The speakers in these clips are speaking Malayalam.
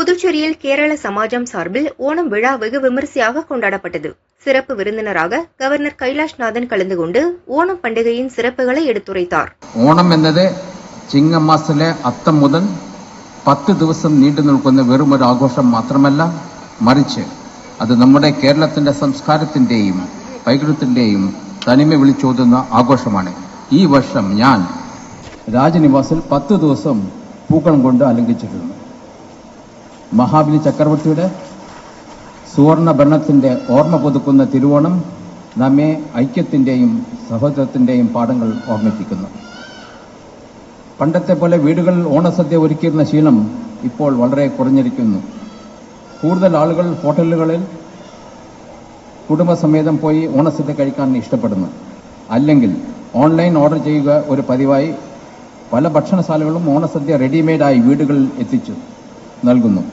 புதுச்சேரியில் கேரள சமாஜம் சார்பில் ஓணம் விழா வெகு விமரிசையாக கொண்டாடப்பட்டது. சிறப்பு விருந்தினராக கவர்னர் கைலாஷ்நாதன் கலந்து கொண்டு ஓணம் பண்டிகையின் சிறப்புகளை எடுத்துரைத்தார். ഓണം എന്നത് ചിങ്ങമാസത്തിലെ അത്തം മുതൽ 10 ദിവസം നീണ്ടു നിൽക്കുന്ന വെറും ഒരു ആഘോഷം മാത്രമല്ല, മറിച്ച് അത് നമ്മുടെ കേരളത്തിന്റെ സംസ്കാരത്തിന്റെയും പൈതൃകത്തിന്റെയും തനിമ വിളിച്ചോതുന്ന ആഘോഷമാണ്. ഈ വർഷം ഞാൻ രാജനിവാസിൽ 10 ദിവസം പൂക്കളം കൊണ്ട് അലങ്കരിച്ചിട്ടുണ്ട്. മഹാബലി ചക്രവർത്തിയുടെ സുവർണ ഭരണത്തിന്റെ ഓർമ്മ പുതുക്കുന്ന തിരുവോണം നമ്മെ ഐക്യത്തിന്റെയും സഹോദരത്തിന്റെയും പാഠങ്ങൾ ഓർമ്മിപ്പിക്കുന്നു. പണ്ടത്തെ പോലെ വീടുകളിൽ ഓണസദ്യ ഒരുക്കിയിരുന്ന ശീലം ഇപ്പോൾ വളരെ കുറഞ്ഞിരിക്കുന്നു. കൂടുതൽ ആളുകൾ ഹോട്ടലുകളിൽ കുടുംബസമേതം പോയി ഓണസദ്യ കഴിക്കാൻ ഇഷ്ടപ്പെടുന്നു. അല്ലെങ്കിൽ ഓൺലൈൻ ഓർഡർ ചെയ്യുക ഒരു പതിവായി പല ഭക്ഷണശാലകളും ഓണസദ്യ റെഡിമെയ്ഡായി വീടുകളിൽ എത്തിച്ചു നൽകുന്നു.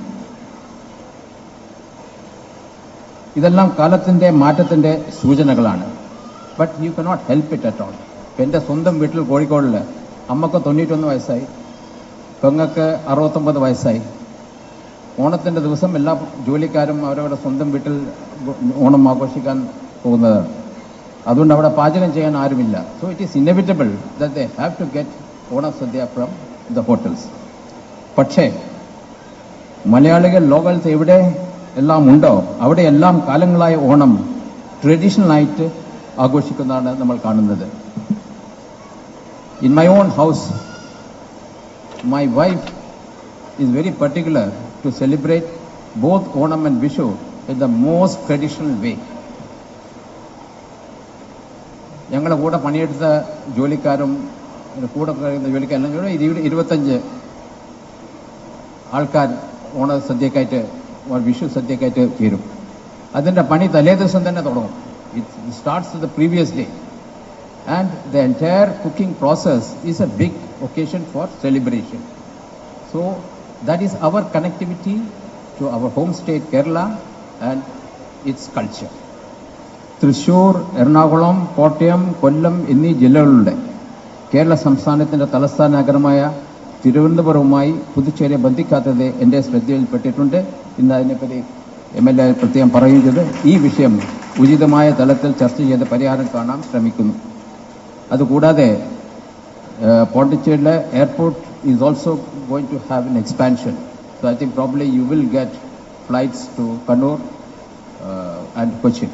ഇതെല്ലാം കാലത്തിന്റെ മാറ്റത്തിന്റെ സൂചനകളാണ്. But you cannot help it at all. എൻ്റെ സ്വന്തം വീട്ടിൽ കോഴിക്കോടിൽ അമ്മക്ക് 91 വയസ്സായി, പെങ്ങൾക്ക് 69 വയസ്സായി. ഓണത്തിന്റെ ദിവസം എല്ലാ ജോലിക്കാരും അവരവരുടെ സ്വന്തം വീട്ടിൽ ഓണം ആഘോഷിക്കാൻ പോകുന്നതാണ്. അതുകൊണ്ട് അവിടെ പാചകം ചെയ്യാൻ ആരുമില്ല. So it is inevitable that they have to get ഓണസദ്യ ഫ്രം ദ ഹോട്ടൽസ്. പക്ഷേ മലയാളികൾ ലോകത്ത് എവിടെ എല്ലാം ഉണ്ടോ അവിടെയെല്ലാം കാലങ്ങളായ ഓണം ട്രഡീഷണലായിട്ട് ആഘോഷിക്കുന്നതാണ് നമ്മൾ കാണുന്നത്. In my own house, my wife is very particular to celebrate both Onam and Vishu in the most traditional way. ഞങ്ങളുടെ കൂടെ പണിയെടുത്ത ജോലിക്കാരും കൂടെ കഴിയുന്ന ജോലിക്കാരും 25 ആൾക്കാർ ഓണ സദ്യക്കായിട്ട് വിഷു സദ്യക്കായിട്ട് ചേരും. അതിൻ്റെ പണി തലേ ദിവസം തന്നെ തുടങ്ങും. It starts the previous day. And the entire cooking process is a big occasion for celebration. So that is our connectivity to our home state Kerala and its culture. Thrissur, Ernakulam, Kottayam, Kollam എന്നീ ജില്ലകളുടെ കേരള സംസ്ഥാനത്തിൻ്റെ തലസ്ഥാന നഗരമായ തിരുവനന്തപുരവുമായി പുതുച്ചേരിയെ ബന്ധിക്കാത്തത് എൻ്റെ ശ്രദ്ധയിൽപ്പെട്ടിട്ടുണ്ട്. ഇന്ന് അതിനെപ്പറ്റി MLA പ്രത്യേകം പറയുകയും ചെയ്ത് ഈ വിഷയം ഉചിതമായ തലത്തിൽ ചർച്ച ചെയ്ത് പരിഹാരം കാണാൻ ശ്രമിക്കുന്നു. അതുകൂടാതെ പോണ്ടിച്ചേരിയിലെ airport is also going to have an expansion. So I think probably you will get flights to Kannur and Cochin.